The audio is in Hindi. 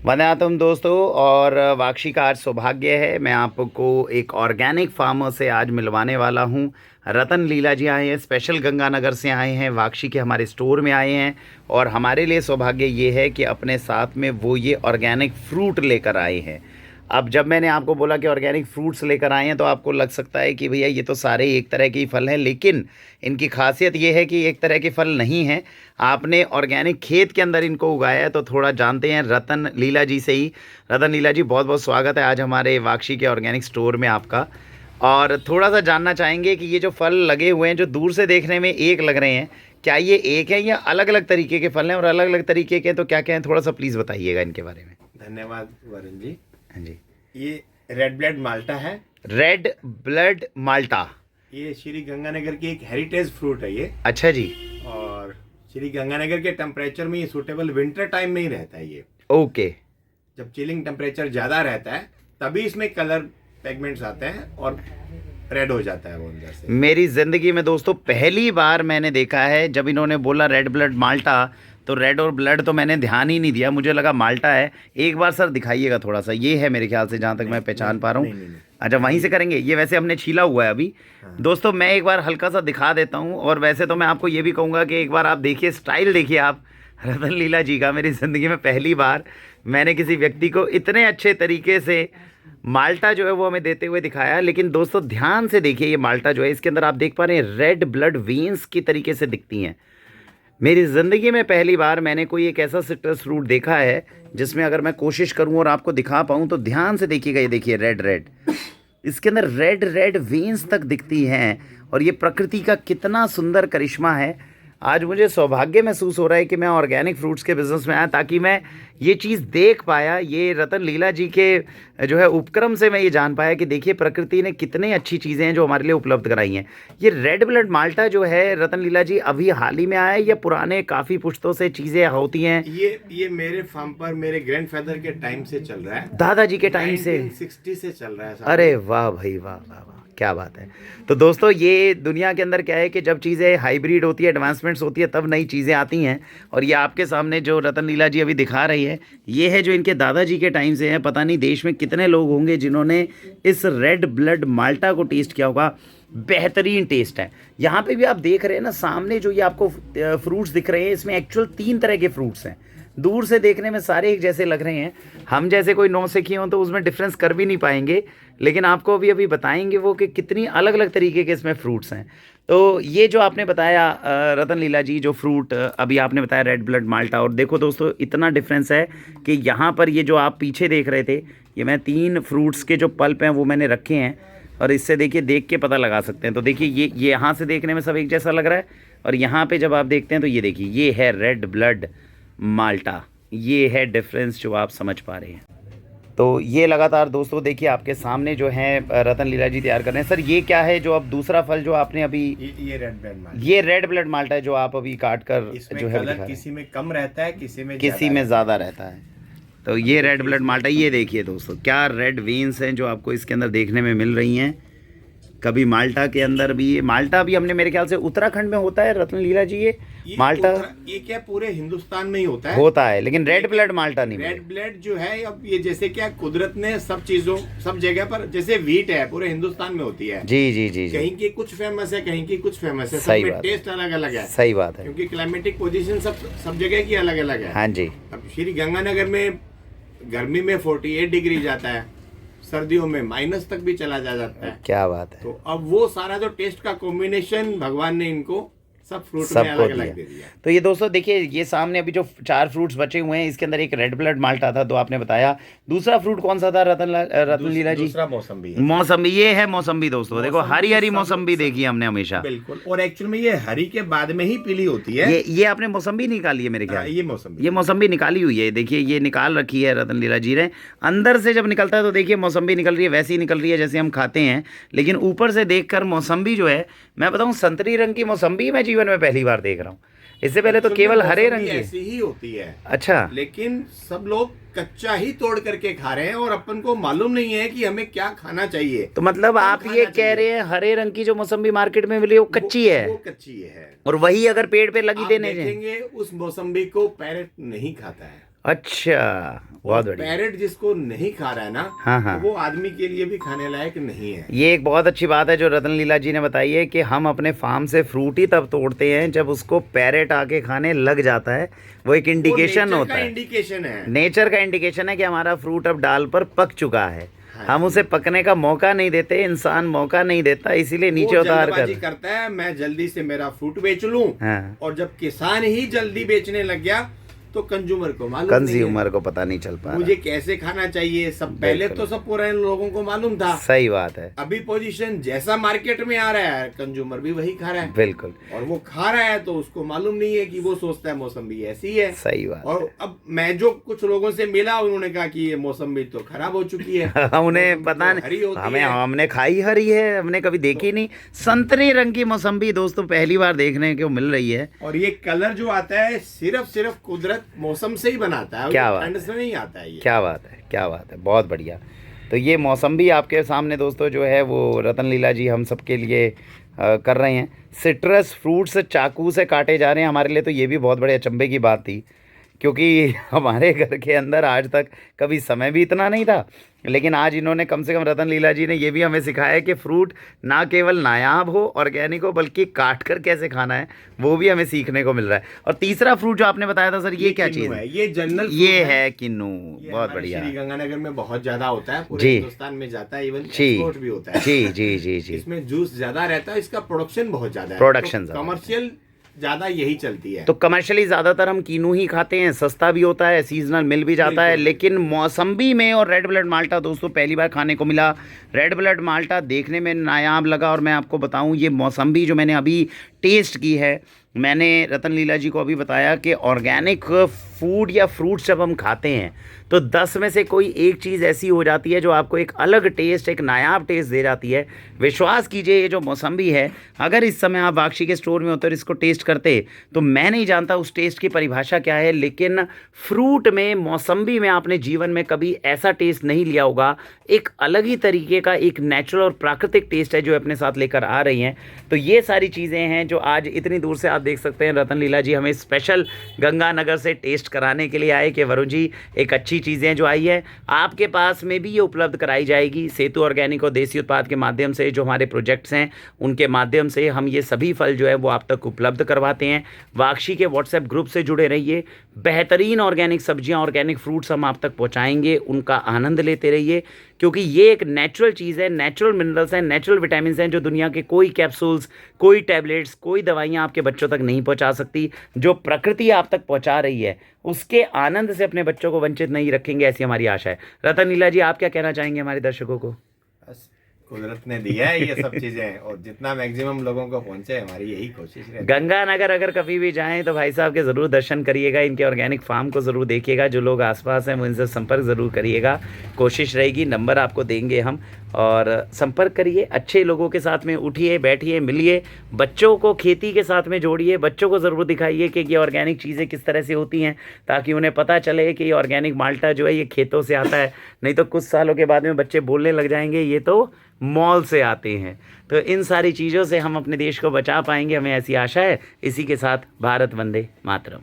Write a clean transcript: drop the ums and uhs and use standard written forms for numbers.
वंदनातम दोस्तों। और वाक्षी का आज सौभाग्य है, मैं आपको एक ऑर्गेनिक फार्मर से आज मिलवाने वाला हूं। रतन लीला जी आए हैं, स्पेशल गंगानगर से आए हैं, वाक्षी के हमारे स्टोर में आए हैं। और हमारे लिए सौभाग्य ये है कि अपने साथ में वो ये ऑर्गेनिक फ्रूट लेकर आए हैं। अब जब मैंने आपको बोला कि ऑर्गेनिक फ्रूट्स लेकर आए हैं तो आपको लग सकता है कि भैया ये तो सारे एक तरह के ही फल हैं, लेकिन इनकी खासियत ये है कि एक तरह के फल नहीं हैं। आपने ऑर्गेनिक खेत के अंदर इनको उगाया है, तो थोड़ा जानते हैं रतन लीला जी से ही। रतन लीला जी, बहुत बहुत स्वागत है आज हमारे वाक्षी के ऑर्गेनिक स्टोर में आपका। और थोड़ा सा जानना चाहेंगे कि ये जो फल लगे हुए हैं, जो दूर से देखने में एक लग रहे हैं, क्या ये एक है या अलग अलग तरीके के फल हैं? और अलग अलग तरीके के तो क्या क्या हैं, थोड़ा सा प्लीज़ बताइएगा इनके बारे में। धन्यवाद वरुण जी। हाँ जी। ये रेड ब्लड माल्टा है। रेड ब्लड माल्टा, ये श्री गंगानगर की एक हेरिटेज फ्रूट है ये। अच्छा जी। और श्री गंगानगर के टेम्परेचर में ये सूटेबल विंटर टाइम में ही रहता है ये। ओके। जब चिलिंग टेम्परेचर ज़्यादा रहता है तभी इसमें कलर पिगमेंट्स आते हैं और रेड हो जाता है वो अंदर से। मेरी ज़िंदगी में दोस्तों पहली बार मैंने देखा है, जब इन्होंने बोला रेड ब्लड माल्टा तो रेड और ब्लड तो मैंने ध्यान ही नहीं दिया, मुझे लगा माल्टा है। एक बार सर दिखाइएगा थोड़ा सा, ये है मेरे ख्याल से, जहाँ तक मैं पहचान पा रहा हूँ। अच्छा, वहीं से करेंगे। ये वैसे हमने छीला हुआ है अभी। हाँ। दोस्तों मैं एक बार हल्का सा दिखा देता हूँ। और वैसे तो मैं आपको ये भी कहूँगा कि एक बार आप देखिए, स्टाइल देखिए आप रतन लीला जी का। मेरी ज़िंदगी में पहली बार मैंने किसी व्यक्ति को इतने अच्छे तरीके से माल्टा जो है वो हमें देते हुए दिखाया। लेकिन दोस्तों ध्यान से देखिए, ये माल्टा जो है इसके अंदर आप देख पा रहे हैं रेड ब्लड वेन्स की तरीके से दिखती हैं। मेरी ज़िंदगी में पहली बार मैंने कोई एक ऐसा सिट्रस फ्रूट देखा है जिसमें अगर मैं कोशिश करूं और आपको दिखा पाऊं तो ध्यान से देखिएगा। ये देखिए रेड रेड, इसके अंदर रेड रेड वेन्स तक दिखती हैं। और ये प्रकृति का कितना सुंदर करिश्मा है। आज मुझे सौभाग्य महसूस हो रहा है कि मैं ऑर्गेनिक फ्रूट्स के बिज़नेस में आया, ताकि मैं ये चीज़ देख पाया। ये रतन लीला जी के जो है उपक्रम से मैं ये जान पाया कि देखिए प्रकृति ने कितनी अच्छी चीज़ें हैं जो हमारे लिए उपलब्ध कराई हैं। ये रेड ब्लड माल्टा जो है रतन लीला जी, अभी हाल ही में आया है या पुराने काफ़ी पुश्तों से चीज़ें होती हैं? ये मेरे फार्म पर मेरे ग्रैंडफादर के टाइम से चल रहा है, दादाजी के टाइम से। 1960 से चल रहा है। अरे वाह भाई, वाह वाह वाह, क्या बात है। तो दोस्तों ये दुनिया के अंदर क्या है कि जब चीज़ें हाइब्रिड होती है, एडवांसमेंट्स होती है, तब नई चीज़ें आती हैं। और ये आपके सामने जो रतन लीला जी अभी दिखा रही है, ये है जो इनके दादाजी के टाइम से है। पता नहीं देश में कितने लोग होंगे जिन्होंने इस रेड ब्लड माल्टा को टेस्ट किया होगा। बेहतरीन टेस्ट है। यहाँ पे भी आप देख रहे हैं ना, सामने जो ये आपको फ्रूट्स दिख रहे हैं, इसमें एक्चुअल 3 तरह के फ्रूट्स हैं। दूर से देखने में सारे एक जैसे लग रहे हैं। हम जैसे कोई नौसिखिए हों तो उसमें डिफरेंस कर भी नहीं पाएंगे, लेकिन आपको अभी अभी बताएंगे वो कि कितनी अलग अलग तरीके के इसमें फ्रूट्स हैं। तो ये जो आपने बताया रतन लीला जी, जो फ्रूट अभी आपने बताया रेड ब्लड माल्टा, और देखो दोस्तों इतना डिफरेंस है कि यहाँ पर ये जो आप पीछे देख रहे थे, ये मैं 3 फ्रूट्स के जो पल्प हैं वो मैंने रखे हैं। और इससे देखिए, देख के पता लगा सकते हैं। तो देखिए ये यहाँ से देखने में सब एक जैसा लग रहा है, और यहाँ पे जब आप देखते हैं तो ये देखिए, ये है रेड ब्लड माल्टा। ये है डिफरेंस जो आप समझ पा रहे हैं। तो ये लगातार दोस्तों देखिए आपके सामने जो है रतन लीला जी तैयार कर रहे हैं। सर ये क्या है जो अब दूसरा फल जो आपने अभी? ये रेड ब्लड माल्टा। ये रेड ब्लड माल्टा है जो आप अभी काट कर जो है कलर किसी में कम रहता है, किसी में ज़्यादा रहता है। तो ये रेड ब्लड माल्टा, ये देखिए दोस्तों क्या रेड वेन्स हैं जो आपको इसके अंदर देखने में मिल रही हैं। कभी माल्टा के अंदर भी, ये माल्टा भी हमने मेरे ख्याल से उत्तराखंड में होता है रतन लीला जी। ये माल्टा ये क्या पूरे हिंदुस्तान में ही होता है, लेकिन रेड ब्लड माल्टा नहीं। रेड ब्लड जो है, अब ये जैसे क्या कुदरत ने सब चीजों सब जगह पर, जैसे व्हीट है पूरे हिंदुस्तान में होती है। जी जी जी, कहीं की कुछ फेमस है, कहीं की कुछ फेमस है। सही सब में बात, टेस्ट अलग अलग है। सही बात है, क्योंकि क्लाइमेटिक पोजीशन सब जगह की अलग अलग है। हाँ जी। अब श्री गंगानगर में गर्मी में 48 डिग्री जाता है, सर्दियों में माइनस तक भी चला जाता है। क्या बात है। तो अब वो सारा जो टेस्ट का कॉम्बिनेशन भगवान ने इनको सब फ्रूट में अलग अलग दे दिया। तो ये दोस्तों देखिए, ये सामने अभी जो 4 फ्रूट्स बचे हुए हैं, इसके अंदर एक रेड ब्लड माल्टा था, तो आपने बताया। दूसरा फ्रूट कौन सा था रतन लीला जी? दूसरा मौसम्बी। मौसम्बी, ये है मौसम्बी दोस्तों। देखो हरी हरी मौसम्बी देखी हमने हमेशा। बिल्कुल। और एक्चुअल में ये हरी के बाद में ही पीली होती है। ये आपने मौसम्बी निकाली है मेरे ख्याल। ये मौसम्बी निकाली हुई है। देखिए ये निकाल रखी है रतन लीला जी ने। अंदर से जब निकलता है तो देखिए मौसम्बी निकल रही है, वैसी निकल रही है जैसे हम खाते हैं। लेकिन ऊपर से देखकर मौसम्बी जो है, मैं बताऊं संतरी रंग की मौसम्बी मैं जीवन में पहली बार देख रहा हूँ। इससे पहले तो केवल हरे रंग की ऐसी ही होती है। अच्छा। लेकिन सब लोग कच्चा ही तोड़ करके खा रहे हैं और अपन को मालूम नहीं है कि हमें क्या खाना चाहिए। तो मतलब आप ये कह रहे हैं हरे रंग की जो मौसम्बी मार्केट में मिली वो कच्ची है? वो कच्ची है। और वही अगर पेड़ पे लगी देने देखेंगे उस मौसम्बी को पैरेट नहीं खाता है। अच्छा, बहुत और बढ़िया। पैरेट जिसको नहीं खा रहा है ना, हाँ हाँ, वो आदमी के लिए भी खाने लायक नहीं है। ये एक बहुत अच्छी बात है जो रतन लीला जी ने बताई है कि हम अपने फार्म से फ्रूट ही तब तोड़ते हैं जब उसको पैरेट आके खाने लग जाता है। वो एक इंडिकेशन होता है, इंडिकेशन है। नेचर का इंडिकेशन है कि हमारा फ्रूट अब डाल पर पक चुका है। हाँ हम जी। उसे पकने का मौका नहीं देते, इंसान मौका नहीं देता, इसीलिए नीचे वो उतार जल्दबाजी कर। करता है, मैं जल्दी से मेरा फ्रूट बेच लूं। हाँ, और जब किसान ही जल्दी बेचने लग गया तो कंज्यूमर को मालूम नहीं है कंज्यूमर को पता नहीं चल पा मुझे रहा। कैसे खाना चाहिए। सब पहले बिल्कुल। तो सब पुराने लोगों को मालूम था। सही बात है, अभी पोजीशन जैसा मार्केट में आ रहा है, कंज्यूमर भी वही खा रहा है। बिल्कुल और वो खा रहा है तो उसको मालूम नहीं है कि वो सोचता है मौसम्बी ऐसी है। सही बात और अब मैं जो कुछ लोगों से मिला, उन्होंने कहा कि ये मौसम्बी तो खराब हो चुकी है। है। उन्हें मौसम्बी पता तो हरी नहीं, होती हमें है। हमने खाई हरी है, हमने कभी देखी नहीं। संतरे रंग की मौसम्बी दोस्तों पहली बार देखने को मिल रही है। और ये कलर जो आता है सिर्फ कुदरत मौसम से ही बनाता है, क्या वो बात ठंड से नहीं आता है ये। क्या बात है, क्या बात है, बहुत बढ़िया। तो ये मौसम्बी आपके सामने दोस्तों जो है वो रतन लीला जी हम सबके लिए कर रहे हैं। सिट्रस फ्रूट्स चाकू से काटे जा रहे हैं। हमारे लिए तो ये भी बहुत बड़े अचंभे की बात थी, क्योंकि हमारे घर के अंदर आज तक कभी समय भी इतना नहीं था। लेकिन आज इन्होंने कम से कम रतन लीला जी ने ये भी हमें सिखाया है कि फ्रूट ना केवल नायाब हो, ऑर्गेनिक हो, बल्कि काट कर कैसे खाना है, वो भी हमें सीखने को मिल रहा है। और तीसरा फ्रूट जो आपने बताया था सर, ये क्या किन्नू चीज़ है? ये जनरल ये है किन्नू, ये बहुत हमारे बढ़िया। श्री गंगानगर में बहुत ज्यादा होता है, पूरे जी। हिंदुस्तान में जाता है, इवन जी एक्सपोर्ट भी होता है। जी जी जी जी, इसमें जूस ज्यादा रहता है, इसका प्रोडक्शन बहुत ज्यादा है। प्रोडक्शन ज्यादा है। कमर्शियल ज्यादा यही चलती है। तो कमर्शियली ज़्यादातर हम कीनू ही खाते हैं, सस्ता भी होता है, सीजनल मिल भी जाता है। बिल्कुल। लेकिन मौसम्बी में और रेड ब्लड माल्टा दोस्तों पहली बार खाने को मिला। रेड ब्लड माल्टा देखने में नायाब लगा, और मैं आपको बताऊं ये मौसम्बी जो मैंने अभी टेस्ट की है, मैंने रतन लीला जी को अभी बताया कि ऑर्गेनिक फूड या फ्रूट्स जब हम खाते हैं तो 10 में से कोई एक चीज़ ऐसी हो जाती है जो आपको एक अलग टेस्ट, एक नायाब टेस्ट दे जाती है। विश्वास कीजिए ये जो मौसम्बी है, अगर इस समय आप वाक्षी के स्टोर में होते और इसको टेस्ट करते तो मैं नहीं जानता उस टेस्ट की परिभाषा क्या है, लेकिन फ्रूट में, मौसम्बी में आपने जीवन में कभी ऐसा टेस्ट नहीं लिया होगा। एक अलग ही तरीके का एक नेचुरल और प्राकृतिक टेस्ट है जो अपने साथ लेकर आ रही हैं। तो ये सारी चीज़ें हैं जो आज इतनी दूर से आप देख सकते हैं रतन लीला जी हमें स्पेशल गंगानगर से टेस्ट कराने के लिए आए कि वरुण जी एक अच्छी चीज़ें जो आई है आपके पास में भी ये उपलब्ध कराई जाएगी। सेतु ऑर्गेनिक और देसी उत्पाद के माध्यम से जो हमारे प्रोजेक्ट्स हैं उनके माध्यम से हम ये सभी फल जो है वो आप तक उपलब्ध करवाते हैं। वाक्षी के व्हाट्सएप ग्रुप से जुड़े रहिए, बेहतरीन ऑर्गेनिक सब्जियां, ऑर्गेनिक फ्रूट्स हम आप तक पहुंचाएंगे, उनका आनंद लेते रहिए, क्योंकि ये एक नेचुरल चीज़ है, नेचुरल मिनरल्स हैं, नेचुरल विटामिन हैं जो दुनिया के कोई कैप्सूल्स, कोई टैबलेट्स, कोई दवाइयाँ आपके बच्चों तक नहीं पहुंचा सकती। जो प्रकृति आप तक पहुंचा रही है उसके आनंद से अपने बच्चों को वंचित नहीं रखेंगे, ऐसी हमारी आशा है। रतन लीला जी आप क्या कहना चाहेंगे हमारे दर्शकों को? बस कुदरत ने दिया है ये सब चीजें, और जितना मैक्सिमम लोगों को पहुंचे हमारी यही कोशिश है। गंगानगर अगर कभी भी जाएं तो भाई साहब के ज़रूर दर्शन करिएगा, इनके ऑर्गेनिक फार्म को ज़रूर देखिएगा। जो लोग आसपास हैं वो इनसे संपर्क ज़रूर करिएगा, कोशिश रहेगी, नंबर आपको देंगे हम, और संपर्क करिए, अच्छे लोगों के साथ में उठिए, बैठिए, मिलिए, बच्चों को खेती के साथ में जोड़िए, बच्चों को ज़रूर दिखाइए कि ये ऑर्गेनिक चीज़ें किस तरह से होती हैं, ताकि उन्हें पता चले कि ये ऑर्गेनिक माल्टा जो है ये खेतों से आता है। नहीं तो कुछ सालों के बाद में बच्चे बोलने लग जाएंगे ये तो मॉल से आते हैं। तो इन सारी चीज़ों से हम अपने देश को बचा पाएंगे, हमें ऐसी आशा है। इसी के साथ भारत वंदे मातरम।